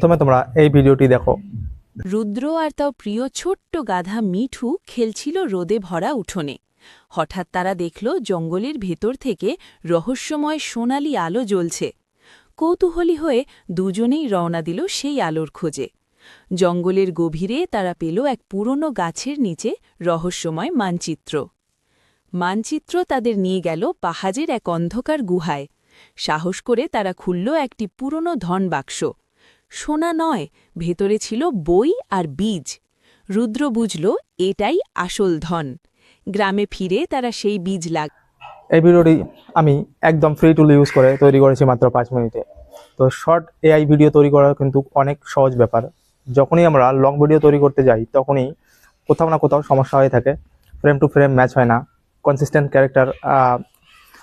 প্রথমে তোমরা এই ভিডিওটি দেখো। রুদ্র আর তার প্রিয় ছোট্ট গাধা মিঠু খেলছিল রোদে ভরা উঠোনে। হঠাৎ তারা দেখল জঙ্গলের ভেতর থেকে রহস্যময় সোনালি আলো জ্বলছে। কৌতূহলী হয়ে দুজনেই রওনা দিল সেই আলোর খোঁজে। জঙ্গলের গভীরে তারা পেল এক পুরনো গাছের নিচে রহস্যময় মানচিত্র। মানচিত্র তাদের নিয়ে গেল পাহাড়ের এক অন্ধকার গুহায়। সাহস করে তারা খুলল একটি পুরনো ধনবাক্স। সোনা নয়, ভেতরে ছিল বই আর বীজ। রুদ্র বুঝল এটাই আসল ধন। গ্রামে ফিরে তারা সেই বীজ এই ভিডিওটি আমি একদম ফ্রি টুল ইউজ করে তৈরি করেছি মাত্র 5 মিনিটে। তো শর্ট এআই ভিডিও তৈরি করা কিন্তু অনেক সহজ ব্যাপার। যখনই আমরা লং ভিডিও তৈরি করতে যাই তখনই কোথাও না কোথাও সমস্যা হয়ে থাকে, ফ্রেম টু ফ্রেম ম্যাচ হয় না, কনসিস্টেন্ট ক্যারেক্টার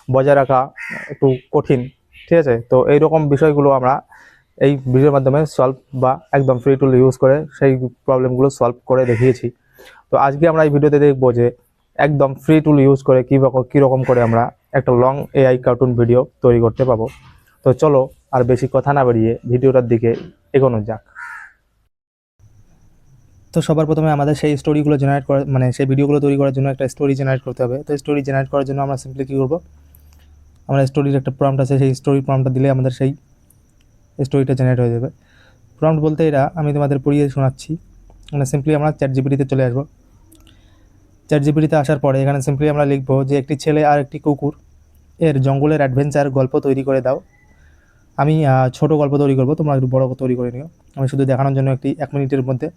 বজায় রাখা একটু কঠিন, ঠিক আছে। তো এইরকম বিষয়গুলো আমরা এই ভিডিওর মাধ্যমে সলভ বা একদম ফ্রি টুল ইউজ করে সেই প্রবলেমগুলো সলভ করে দেখিয়েছি। তো আজকে আমরা এই ভিডিওতে দেখবো যে একদম ফ্রি টুল ইউজ করে কীরকম করে আমরা একটা লং এআই কার্টুন ভিডিও তৈরি করতে পাবো। তো চলো আর বেশি কথা না বাড়িয়ে ভিডিওটার দিকে এগোনো যাক। তো সবার প্রথমে আমাদের সেই স্টোরিগুলো জেনারেট করা সেই ভিডিওগুলো তৈরি করার জন্য একটা স্টোরি জেনারেট করতে হবে। তো স্টোরি জেনারেট করার জন্য আমরা সিম্পলি কী করবো, আমরা স্টোরির একটা প্রম্পট আছে, সেই স্টোরি প্রম্পটটা দিলে আমাদের সেই স্টোরিটা জেনারেট হয়ে যাবে। প্রম্পট বলতে এটা আমি তোমাদের পড়িয়ে শোনাচ্ছি। সিম্পলি আমরা চ্যাট জিপিটিতে চলে আসবো। চ্যাট জিপিটিতে আসার পরে এখানে সিম্পলি আমরা লিখবো যে একটি ছেলে আর একটি কুকুর এর জঙ্গলের অ্যাডভেঞ্চার গল্প তৈরি করে দাও। আমি ছোট গল্প তৈরি করবো, তোমরা একটু বড় তৈরি করে নিও। আমি শুধু দেখানোর জন্য 1 মিনিটের মধ্যে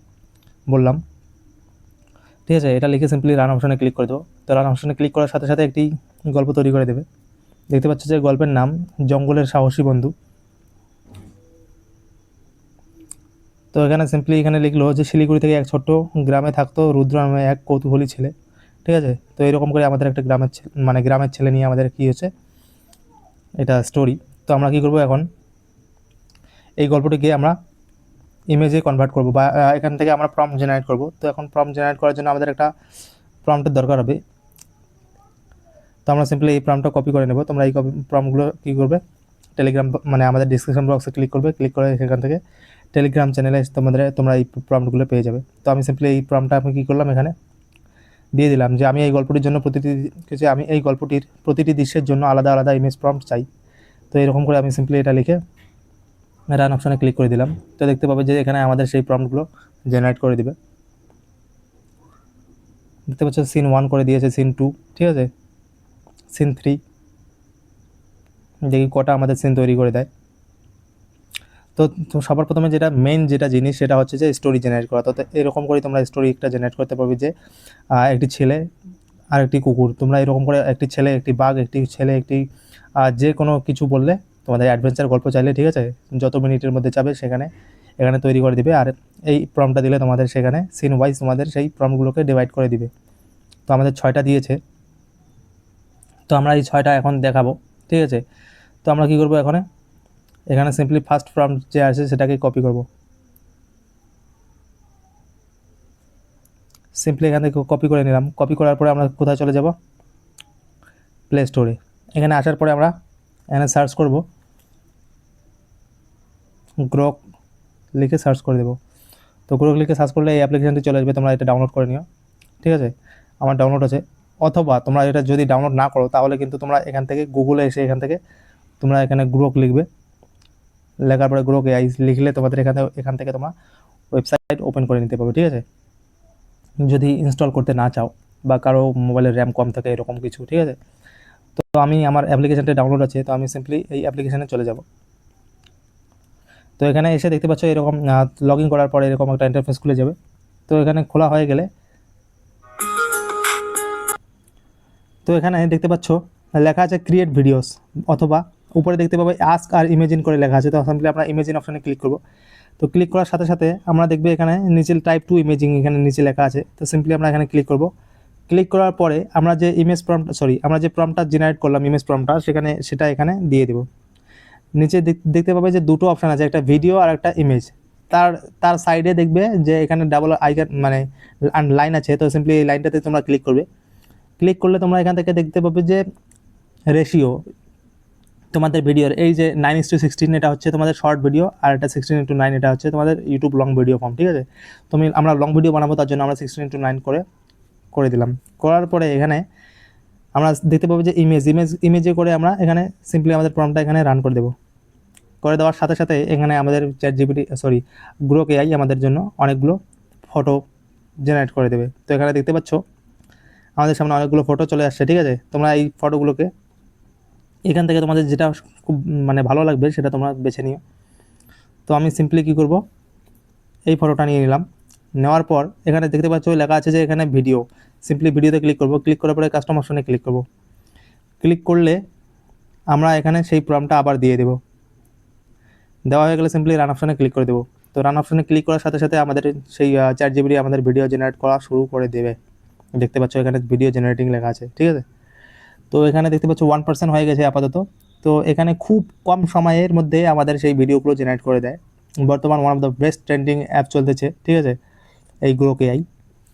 বললাম, ঠিক আছে। এটা লিখে সিম্পলি রান অপশনে ক্লিক করে দেবো। তো রান অপশনে ক্লিক করার সাথে সাথে একটি গল্প তৈরি করে দেবে। দেখতে পাচ্ছ যে গল্পের নাম জঙ্গলের সাহসী বন্ধু। তো এখানে সিম্পলি লিখলো যে শিলিগুড়ি থেকে এক ছোট্ট গ্রামে থাকতো রুদ্র নামে এক কৌতূহলী ছেলে, ঠিক আছে। তো এরকম করে আমাদের একটা গ্রামের ছেলে নিয়ে আমাদের কী হচ্ছে এটা স্টোরি। তো আমরা কী করবো, এখন এই গল্পটিকে আমরা ইমেজে কনভার্ট করব বা এখান থেকে আমরা প্রম্পট জেনারেট করব। তো এখন প্রম্পট জেনারেট করার জন্য আমাদের একটা প্রম্পটের দরকার হবে। তো আমরা সিম্পলি এই প্রম্পটটা কপি করে নেব। তোমরা এই প্রম্পটগুলো কী করবে, টেলিগ্রাম আমাদের ডিসক্রিপশন বক্সে ক্লিক করে সেখান থেকে টেলিগ্রাম চ্যানেলে তোমরা এই প্রম্পটগুলো পেয়ে যাবে। তো আমি সিম্পলি এই প্রম্পটটা আমি কী করলাম, এখানে দিয়ে দিলাম যে আমি এই গল্পটির জন্য প্রতিটি দৃশ্যের জন্য আলাদা আলাদা ইমেজ প্রম্পট চাই। তো এরকম করে আমি সিম্পলি এটা লিখে রান অপশানে ক্লিক করে দিলাম। তো দেখতে পাবে যে এখানে আমাদের সেই প্রম্পটগুলো জেনারেট করে দিবে। দেখতে পাচ্ছ সিন 1 করে দিয়েছে, সিন 2, ঠিক আছে, সিন 3, দেখি কটা আমাদের সিন তৈরি করে দেয়। তো সবার প্রথমে যেটা জিনিস সেটা হচ্ছে যে স্টোরি জেনারেট করা। তো এরকম করে তোমরা স্টোরি একটা জেনারেট করতে পারবে যে একটি ছেলে আর একটি কুকুর, তোমরা এরকম করে একটি ছেলে, একটি বাঘ, একটি ছেলে, একটি যে কোনো কিছু বললে তোমাদের অ্যাডভেঞ্চার গল্প চাইলে, ঠিক আছে, যত মিনিটের মধ্যে চাবে এখানে তৈরি করে দিবে। আর এই প্রম্পটটা দিলে তোমাদের সেখানে সিন ওয়াইজ তোমাদের সেই প্রম্পটগুলোকে ডিভাইড করে দিবে। তো আমাদের 6টা দিয়েছে, তো আমরা এই 6টা এখন দেখাবো, ঠিক আছে। তো আমরা কী করবো, এখানে সিম্পলি ফার্স্ট প্রম্পট যে আছে সেটাকে কপি করব। সিম্পলি এখান থেকে কপি করে নিলাম। কপি করার পরে আমরা কোথায় চলে যাব, প্লে স্টোরে। এখানে আসার পরে আমরা এখানে সার্চ করব, গ্রক লিখে সার্চ করে দেবো। তো গ্রক লিখে সার্চ করলে এই অ্যাপ্লিকেশানটি চলে আসবে, তোমরা এটা ডাউনলোড করে নিও, ঠিক আছে। আমার ডাউনলোড আছে। অথবা তোমরা এটা যদি ডাউনলোড না করো তাহলে কিন্তু তোমরা এখান থেকে গুগলে এসে তোমরা এখানে গ্রক লিখবে। লেখার পরে গ্রক এআই লিখলে তোমাদের এখান থেকে তোমরা ওয়েবসাইট ওপেন করে নিতে পারবে, ঠিক আছে, যদি ইনস্টল করতে না চাও বা কারো মোবাইলের র্যাম কম থাকে এরকম কিছু, ঠিক আছে। তো আমি আমার অ্যাপ্লিকেশানটা ডাউনলোড আছে, তো আমি সিম্পলি এই অ্যাপ্লিকেশানে চলে যাব। তো এখানে এসে দেখতে পাচ্ছ এরকম লগ ইন করার পরে এরকম একটা ইন্টারফেস খুলে যাবে। তো এখানে খোলা হয়ে গেলে তো এখানে দেখতে পাচ্ছ লেখা আছে ক্রিয়েট ভিডিওস, অথবা উপরে দেখতে পাবে আস্ক আর ইমেজিন করে লেখা আছে। তো সিম্পলি আমরা ইমেজিন অপশানে ক্লিক করব। তো ক্লিক করার সাথে সাথে আমরা দেখবে এখানে নিচে টাইপ টু ইমেজিং এখানে নিচে লেখা আছে। তো সিম্পলি আমরা এখানে ক্লিক করব। ক্লিক করার পরে আমরা যে আমরা যে প্রম্পটটা জেনারেট করলাম ইমেজ প্রম্পটটা সেটা এখানে দিয়ে দেব। নিচে দেখতে পাবে যে দুটো অপশান আছে, একটা ভিডিও আর একটা ইমেজ। তার সাইডে দেখবে যে এখানে ডাবল আইকন লাইন আছে। তো সিম্পলি এই লাইনটাতে তোমরা ক্লিক করবে। ক্লিক করলে তোমরা এখান থেকে দেখতে পাবে যে রেশিও তোমাদের ভিডিওর এই যে 9:16 এটা হচ্ছে তোমাদের শর্ট ভিডিও, আর এটা 16:9 এটা হচ্ছে তোমাদের ইউটিউব লং ভিডিও ফর্ম, ঠিক আছে। আমরা লং ভিডিও বানাবো, তার জন্য আমরা 16:9 করে দিলাম। করার পরে এখানে আমরা দেখতে পাবো যে ইমেজে করে আমরা এখানে সিম্পলি আমাদের প্রম্পটটা এখানে রান করে দেবো। করে দেওয়ার সাথে সাথে এখানে আমাদের গ্রোক এআই আমাদের জন্য অনেকগুলো ফটো জেনারেট করে দেবে। তো এখানে দেখতে পাচ্ছ আমাদের সামনে অনেকগুলো ফটো চলে আসছে, ঠিক আছে। তোমরা এই ফটোগুলোকে এখান থেকে তোমাদের যেটা খুব ভালো লাগবে সেটা তোমরা বেছে নিও। তো আমি সিম্পলি কী করব, এই ফটোটা নিয়ে নিলাম। নেওয়ার পর এখানে দেখতে পাচ্ছ লেখা আছে যে এখানে ভিডিও, সিম্পলি ভিডিওতে ক্লিক করব। ক্লিক করার পরে কাস্টম অপশনে ক্লিক করব। ক্লিক করলে আমরা এখানে সেই প্রম্পটটা আবার দিয়ে দেব। দেওয়া হয়ে গেলে সিম্পলি রান অপশনে ক্লিক করে দেবো। তো রান অপশনে ক্লিক করার সাথে সাথে আমাদের সেই ChatGPT আমাদের ভিডিও জেনারেট করা শুরু করে দেবে। দেখতে পাচ্ছ এখানে ভিডিও জেনারেটিং লেখা আছে, ঠিক আছে। তো এখানে দেখতে পাচ্ছ 1% হয়ে গেছে আপাতত। তো এখানে খুব কম সময়ের মধ্যে আমাদের সেই ভিডিওগুলো জেনারেট করে দেয়। বর্তমান one of the best trending app চলতেছে, ঠিক আছে, এই গ্রোক এআই।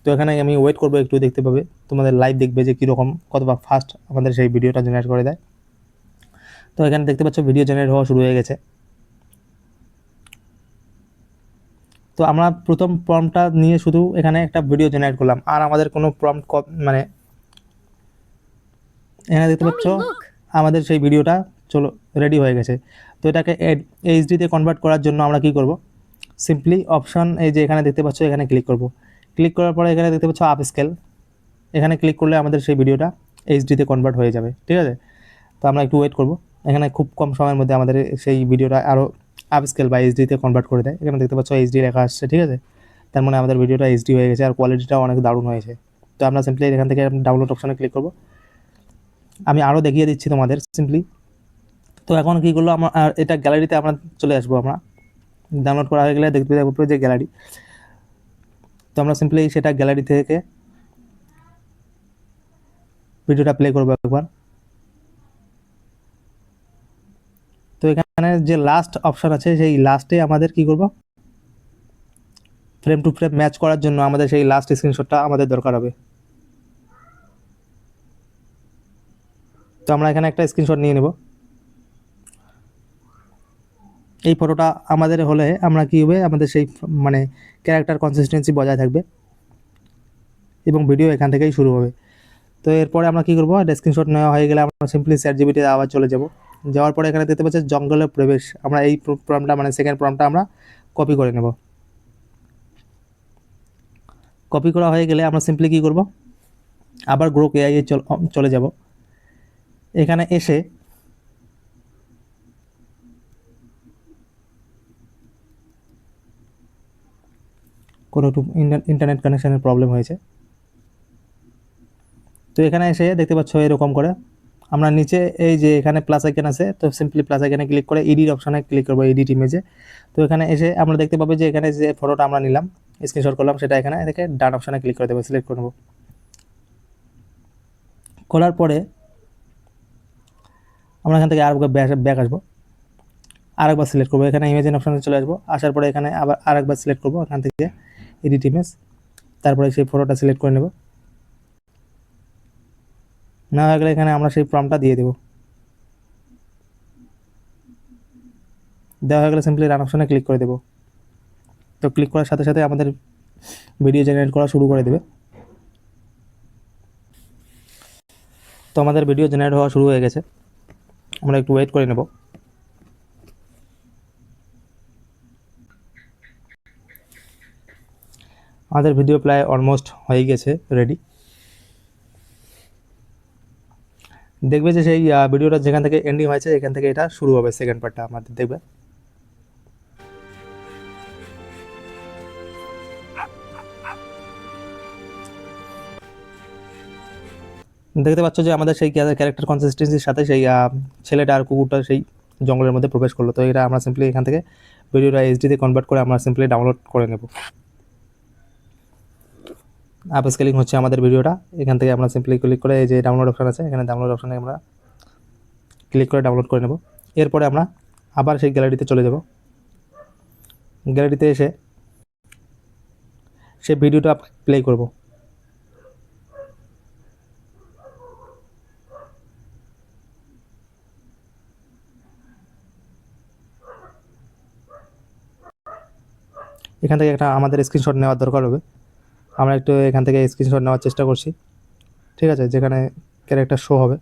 তো এখানে আমি ওয়েট করবো, একটু দেখতে পাবে তোমাদের লাইভ দেখবে যে কীরকম কতটা ফাস্ট আমাদের সেই ভিডিওটা জেনারেট করে দেয়। তো এখানে দেখতে পাচ্ছ ভিডিও জেনারেট হওয়া শুরু হয়ে গেছে। তো আমরা প্রথম প্রম্পটটা নিয়ে শুধু এখানে একটা ভিডিও জেনারেট করলাম, আর আমাদের কোনো প্রম্পট এখানে দেখতে পাচ্ছ আমাদের সেই ভিডিওটা রেডি হয়ে গেছে। তো এটাকে এইচডিতে কনভার্ট করার জন্য আমরা কি করব, সিম্পলি অপশন এই যে এখানে দেখতে পাচ্ছ এখানে ক্লিক করব। ক্লিক করার পরে এখানে দেখতে পাচ্ছ আপ স্কেল, এখানে ক্লিক করলে আমাদের সেই ভিডিওটা এইচডিতে কনভার্ট হয়ে যাবে, ঠিক আছে। তো আমরা একটু ওয়েট করব। এখানে খুব কম সময়ের মধ্যে আমাদের সেই ভিডিওটা আরও আপ স্কেল বা এইচডিতে কনভার্ট করে দেয়। এখানে দেখতে পাচ্ছ এইচডি লেখা আসছে, ঠিক আছে। তার মানে আমাদের ভিডিওটা এইচডি হয়ে গেছে আর কোয়ালিটিটাও অনেক দারুণ হয়েছে। তো আমরা সিম্পলি এখান থেকে ডাউনলোড অপশনে ক্লিক করব। আমি আরও দেখিয়ে দিচ্ছি তোমাদের সিম্পলি। তো এখন কী করলো, এটা গ্যালারিতে আমরা চলে আসবো। আমরা ডাউনলোড করা হয়ে গেলে দেখতে পাবো যে গ্যালারি। তো আমরা সিম্পলি সেটা গ্যালারি থেকে ভিডিওটা প্লে করবো একবার। তো এখানে যে লাস্ট অপশান আছে সেই লাস্টে আমাদের কি করব, ফ্রেম টু ফ্রেম ম্যাচ করার জন্য আমাদের সেই লাস্ট স্ক্রিনশটটা আমাদের দরকার হবে। তো আমরা এখানে একটা স্ক্রিনশট নিয়ে নেব। এই ফটোটা আমাদের হলে আমরা কী হবে, আমাদের সেই ক্যারেক্টার কনসিস্টেন্সি বজায় থাকবে এবং ভিডিও এখান থেকেই শুরু হবে। তো এরপরে আমরা কী করবো, স্ক্রিনশট নেওয়া হয়ে গেলে আমরা সিম্পলি ChatGPT আবার চলে যাব। যাওয়ার পরে এখানে দেখতে পাচ্ছি জঙ্গলের প্রবেশ, আমরা এই প্রম্পটটা সেকেন্ড প্রম্পটটা আমরা কপি করে নেব। কপি করা হয়ে গেলে আমরা সিম্পলি কী করব, আবার গ্রোক এআই চলে যাব। এখানে এসে কোনো একটু ইন্টারনেট কানেকশানের প্রবলেম হয়েছে। তো এখানে এসে দেখতে পাচ্ছ এরকম করে আমরা নিচে এই যে এখানে প্লাস আইকন আছে, তো সিম্পলি প্লাস আইকনে ক্লিক করে এডিট অপশানে ক্লিক করবো, এডিট ইমেজে। তো এখানে এসে আমরা দেখতে পাবো যে এখানে যে ফটোটা আমরা নিলাম, স্ক্রিনশট করলাম, সেটা এখানে থেকে ডান অপশানে ক্লিক করে দেবো, সিলেক্ট করে নেবো। করার পরে আমরা এখান থেকে আরেকবার ব্যাক আসবো, আরেকবার সিলেক্ট করবো, এখানে ইমেজ অপশানে চলে আসবো। আসার পরে এখানে আবার আরেকবার সিলেক্ট করবো, এখান থেকে এডিট ইমেজ, তারপরে সেই ফটোটা সিলেক্ট করে নেব। না হয়ে গেলে এখানে আমরা সেই প্রম্পটটা দিয়ে দেবো। দেওয়া হয়ে গেলে সিম্পলি রান অপশানে ক্লিক করে দেবো। তো ক্লিক করার সাথে সাথে আমাদের ভিডিও জেনারেট করা শুরু করে দেবে। তো আমাদের ভিডিও জেনারেট হওয়া শুরু হয়ে গেছে, আমরা একটু ওয়েট করে নেব। আমাদের ভিডিও প্রায় অলমোস্ট হয়ে গেছে রেডি। দেখবে যে সেই ভিডিওটা যেখান থেকে এন্ডিং হয়েছে এখান থেকে এটা শুরু হবে, সেকেন্ড পার্টটা আমাদের দেখবে। দেখতে পাচ্ছ যে আমাদের সেই ক্যারেক্টার কনসিস্টেন্সির সাথে সেই ছেলেটা আর কুকুরটা সেই জঙ্গলের মধ্যে প্রবেশ করলো। তো এটা আমরা সিম্পলি এখান থেকে ভিডিওটা এইচডিতে কনভার্ট করে আমরা সিম্পলি ডাউনলোড করে নেব। আপ স্কেলিং হচ্ছে আমাদের ভিডিওটা, এখান থেকে আমরা সিম্পলি ক্লিক করে এই যে ডাউনলোড অপশান আছে, এখানে ডাউনলোড অপশানে আমরা ক্লিক করে ডাউনলোড করে নেব। এরপরে আমরা আবার সেই গ্যালারিতে চলে যাব। গ্যালারিতে এসে সেই ভিডিওটা প্লে করব। এখান থেকে একটা আমাদের স্ক্রিনশট নেওয়ার দরকার হবে। আমরা একটু এখান থেকে স্ক্রিনশট নেওয়ার চেষ্টা করছি, ঠিক আছে, যেখানে ক্যারেক্টার শো হবে।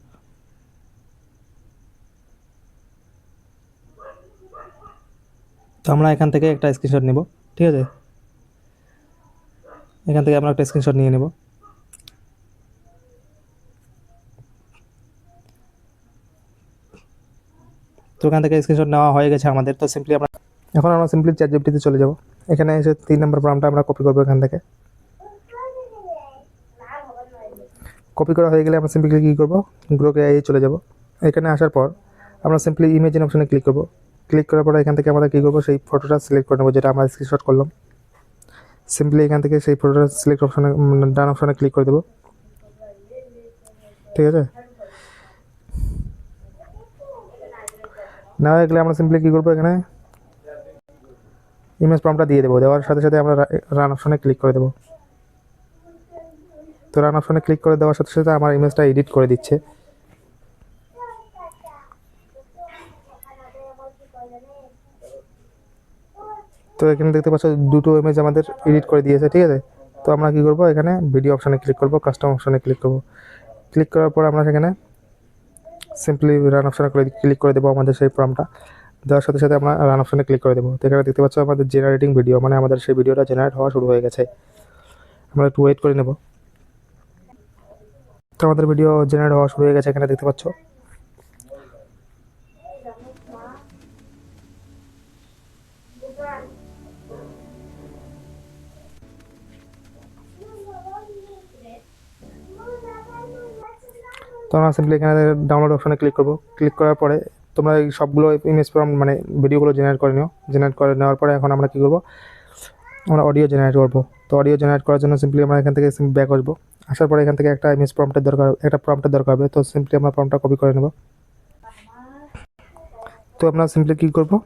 তো আমরা এখান থেকে একটা স্ক্রিনশট নেব, ঠিক আছে, এখান থেকে আমরা একটা স্ক্রিনশট নিয়ে নেব। তো এখান থেকে স্ক্রিনশট নেওয়া হয়ে গেছে আমাদের। তো সিম্পলি এখন আমরা সিম্পলি চ্যাটজিপিটিতে চলে যাব। এখানে এসে 3 নম্বর প্রম্পটটা আমরা কপি করবো। এখান থেকে কপি করা হয়ে গেলে আমরা সিম্পলি কী করবো, গ্রোক এআই চলে যাব। এখানে আসার পর আমরা সিম্পলি ইমেজিন অপশনে ক্লিক করব। ক্লিক করার পরে এখান থেকে আমরা কী করবো, সেই ফটোটা সিলেক্ট করে নেবো যেটা আমরা স্ক্রিনশট করলাম। সিম্পলি এখান থেকে সেই ফটোটা সিলেক্ট অপশনে ডান অপশনে ক্লিক করে দেবো, ঠিক আছে। না হয়ে গেলে আমরা সিম্পলি কী করবো, এখানে ইমেজ প্রম্পটটা দিয়ে দেবো। দেওয়ার সাথে সাথে আমরা রান অপশনে ক্লিক করে দেবো। তো রান অপশনে ক্লিক করে দেওয়ার সাথে সাথে আমার ইমেজটা এডিট করে দিচ্ছে। তো এখানে দেখতে পাচ্ছ দুটো ইমেজ আমাদের এডিট করে দিয়েছে, ঠিক আছে। তো আমরা কী করবো, এখানে ভিডিও অপশানে ক্লিক করবো, কাস্টম অপশানে ক্লিক করবো। ক্লিক করার পর আমরা সেখানে সিম্পলি রান অপশানে ক্লিক করে দেবো। আমাদের সেই প্রম্পটটা দেওয়ার সাথে সাথে আমরা রান অপশানে ক্লিক করে দেবো। তো এখানে দেখতে পাচ্ছ আমাদের জেনারেটিং ভিডিও, মানে আমাদের সেই ভিডিওটা জেনারেট হওয়া শুরু হয়ে গেছে। আমরা একটু ওয়েট করে নেব। তো আমাদের ভিডিও জেনারেট হওয়া শুরু হয়ে গেছে, এখানে দেখতে পাচ্ছ। তো আমরা সিম্পলি এখানে ডাউনলোড অপশানে ক্লিক করবো। ক্লিক করার পরে তোমরা এই সবগুলো ইমেজ প্রম্পট মানে ভিডিওগুলো জেনারেট করে নিও। জেনারেট করে নেওয়ার পরে এখন আমরা কী করবো, আমরা অডিও জেনারেট করবো। তো অডিও জেনারেট করার জন্য সিম্পলি আমরা এখান থেকে ব্যাক আসবো। আসার পরে এখান থেকে একটা ইমেজ প্রম্পটের দরকার, একটা প্রম্পটের দরকার হবে। তো সিম্পলি আমরা প্রম্পটটা কপি করে নেব। তো আমরা সিম্পলি কী করবো,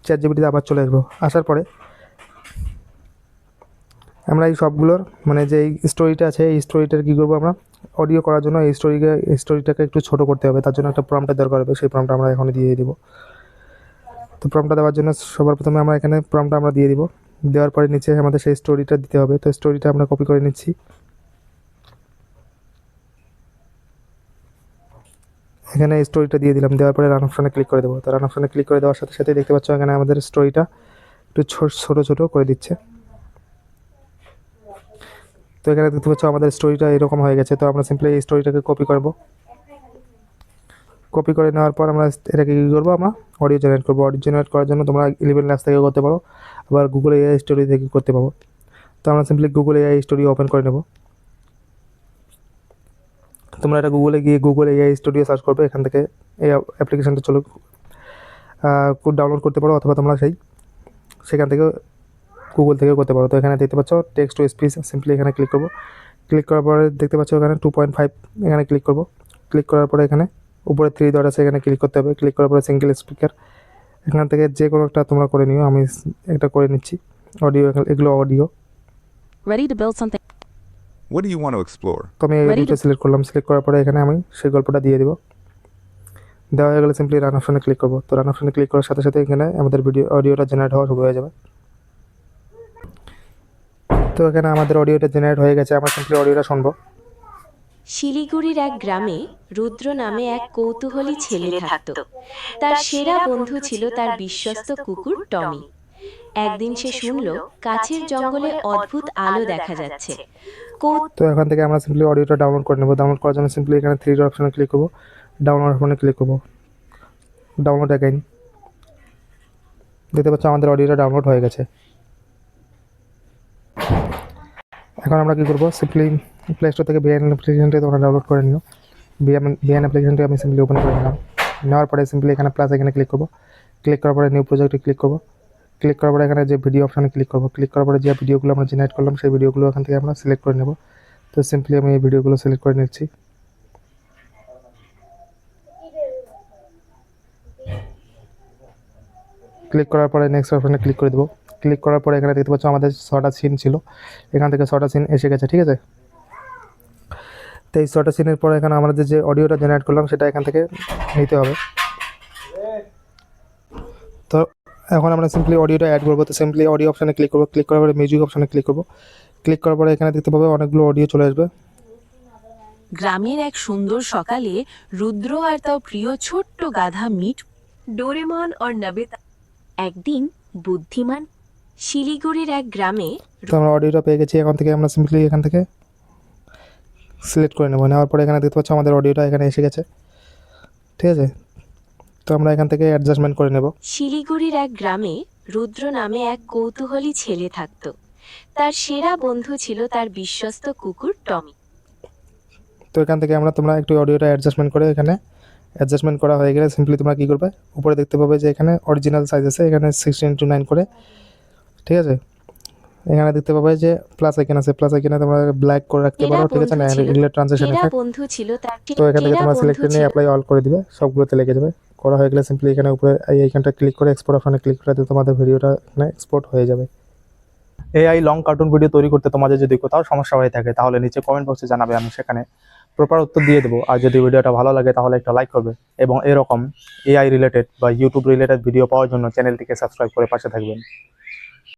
চ্যাটজিপিটিতে আবার চলে আসবো। আসার পরে আমরা এই সবগুলোর মানে যে এই স্টোরিটা আছে, এই স্টোরিটার কী করবো, আমরা অডিও করার জন্য এই স্টোরিটাকে একটু ছোটো করতে হবে। তার জন্য একটা প্রম্পটের দরকার হবে। সেই প্রম্পটটা আমরা এখনই দিয়ে দিব। তো প্রম্পটটা দেওয়ার জন্য সবার প্রথমে আমরা এখানে প্রম্পটটা আমরা দিয়ে দিব। দেওয়ার পরে নিচে আমাদের সেই স্টোরিটা দিতে হবে। তো স্টোরিটা আমরা কপি করে নিচ্ছি। এখানে স্টোরিটা দিয়ে দিলাম। দেওয়ার পরে রান অপশানে ক্লিক করে দেবো। তো রান অপশানে ক্লিক করে দেওয়ার সাথে সাথে দেখতে পাচ্ছ এখানে আমাদের স্টোরিটা একটু ছোটো ছোটো করে দিচ্ছে। তো এখানে দেখতে পাচ্ছ আমাদের স্টোরিটা এরকম হয়ে গেছে। তো আমরা সিম্পলি এই স্টোরিটাকে কপি করব। কপি করে নেওয়ার পর আমরা এটাকে কী করবো, আমরা অডিও জেনারেট করবো। অডিও জেনারেট করার জন্য তোমরা 11 ল্যাবস থেকে করতে পারো, আবার গুগল এআই স্টোরি থেকে করতে পারো। তো আমরা simply Google AI story open করে নেব। তোমরা এটা গুগলে গিয়ে গুগল এআই স্টুডিও সার্চ করবে। এখান থেকে এই অ্যাপ্লিকেশানটা ডাউনলোড করতে পারো, অথবা তোমরা সেখান থেকে গুগল থেকেও করতে পারো। তো এখানে দেখতে পাচ্ছ টেক্সট টু স্পিচ, সিম্পলি এখানে ক্লিক করবো। ক্লিক করার পরে দেখতে পাচ্ছ এখানে 2.5 এখানে ক্লিক করবো। ক্লিক করার পরে এখানে উপরে 3 ডট আছে, এখানে ক্লিক করতে হবে। ক্লিক করার পরে সিঙ্গেল স্পিকার, এখান থেকে যে কোনো একটা তোমরা করে নিও। আমি এটা করে নিচ্ছি। অডিও, এগুলো audio. Ready to build something. What do you want to explore? তো আমি এই দুটো সিলেক্ট করলাম। সিলেক্ট করার পরে এখানে আমি সেই গল্পটা দিয়ে দেবো। দেওয়া হয়ে গেলে সিম্পলি রান অপশানে ক্লিক করবো। তো রান অপশানে ক্লিক করার সাথে সাথে এখানে আমাদের অডিওটা জেনারেট হওয়া শুরু হয়ে যাবে। তো এখানে আমাদের অডিওটা জেনারেট হয়ে গেছে। আমরা সিম্পলি অডিওটা শুনবো। শিলিগুড়ির এক গ্রামে রুদ্র নামে এক কৌতূহলী ছেলে থাকত। তার সেরা বন্ধু ছিল তার বিশ্বস্ত কুকুর টমি। একদিন সে শুনল কাছের জঙ্গলে অদ্ভুত আলো দেখা যাচ্ছে। তো এখান থেকে আমরা সিম্পলি অডিওটা ডাউনলোড করে নেব। ডাউনলোড করার জন্য সিম্পলি এখানে 3 ডট অপশানে ক্লিক করবো। ডাউনলোড অপশানে ক্লিক করবো। Download again. দেখতে পাচ্ছ আমাদের অডিওটা ডাউনলোড হয়ে গেছে। এখন আমরা কী করবো, সিম্পলি প্লে স্টোর থেকে বিআইএন অ্যাপ্লিকেশনটি তোমরা ডাউনলোড করে নিও। বিআইএন অ্যাপ্লিকেশনটি আমি সিম্পলি ওপেন করে নিলাম। নেওয়ার পরে সিম্পলি এখানে প্লাস এখানে ক্লিক করবো। ক্লিক করার পরে নিউ প্রজেক্টে ক্লিক করবো। ক্লিক করার পরে এখানে যে ভিডিও অপশানে ক্লিক করবো। ক্লিক করার পরে যে ভিডিওগুলো আমরা জেনারেট করলাম সেই ভিডিওগুলো এখান থেকে আমরা সিলেক্ট করে নেব। তো সিম্পলি আমি এই ভিডিওগুলো সিলেক্ট করে নিচ্ছি। ক্লিক করার পরে নেক্সট অপশানে ক্লিক করে দেবো। ক্লিক করার পরে এখানে দেখতে পাচ্ছ আমাদের 6টা সিন ছিল, এখান থেকে 6টা সিন এসে গেছে, ঠিক আছে। তো এই 6টা সিনের পরে এখানে আমাদের যে অডিওটা জেনারেট করলাম সেটা এখান থেকে নিতে হবে। তো এখন আমরা সিম্পলি অডিওটা অ্যাড করবো। তো সিম্পলি অডিও অপশানে ক্লিক করবো, ক্লিক করার পরে মিউজিক অপশানে ক্লিক করবো। ক্লিক করার পরে এখানে দেখতে পাবে অনেকগুলো অডিও চলে আসবে। গ্রামের এক সুন্দর সকালে রুদ্র আর তার প্রিয় ছোট্ট গাধা মিঠু, ডোরেমন আর নবিতা একদিন বুদ্ধিমান শিলিগুড়ির এক গ্রামে তো আমরা অডিওটা পেয়ে গেছি। এখন থেকে আমরা সিম্পলি এখান থেকে সিলেক্ট করে নেবো। নেওয়ার পরে এখানে দেখতে পাচ্ছ আমাদের অডিওটা এখানে এসে গেছে, ঠিক আছে। তো আমরা এখান থেকে অ্যাডজাস্টমেন্ট করে নেব। শিলিগুড়ির এক গ্রামে রুদ্র নামে এক কৌতূহলী ছেলে থাকত। তার সেরা বন্ধু ছিল তার বিশ্বস্ত কুকুর টমি। তো এখান থেকে তোমরা একটু অডিওটা অ্যাডজাস্টমেন্ট করে, এখানে অ্যাডজাস্টমেন্ট করা হয়ে গেলে সিম্পলি তোমরা কী করবে, উপরে দেখতে পাবে যে এখানে অরিজিনাল সাইজ আছে, এখানে 16:9 করে, ঠিক আছে। এখানে দেখতে পাবে যে প্লাস আইকন আছে, প্লাস আইকনে তোমরা ব্ল্যাক করে রাখতে পারো, ঠিক আছে না, এগুলো ট্রানজিশন সেরা এফেক্ট। বন্ধু ছিল তার তো এখান থেকে তোমরা সিলেক্ট নিয়ে অ্যাপ্লাই অল করে দিবে, সবগুলোতে লেগে যাবে। করা হয়ে গেলে সিম্পলি এখানে উপরে এই আইকনটা ক্লিক করে এক্সপোর্ট অপশনে ক্লিক করে দিলে তোমাদের ভিডিওটা এখানে এক্সপোর্ট হয়ে যাবে। এআই লং কার্টুন ভিডিও তৈরি করতে তোমাদের যদি কোথাও সমস্যা হয়ে থাকে তাহলে নিচে কমেন্ট বক্সে জানাবে, আমি সেখানে প্রপার উত্তর দিয়ে দেবো। আর যদি ভিডিওটা ভালো লাগে তাহলে একটা লাইক করবে এবং এরকম এআই রিলেটেড বা ইউটিউব রিলেটেড ভিডিও পাওয়ার জন্য চ্যানেলটিকে সাবস্ক্রাইব করে পাশে থাকবেন।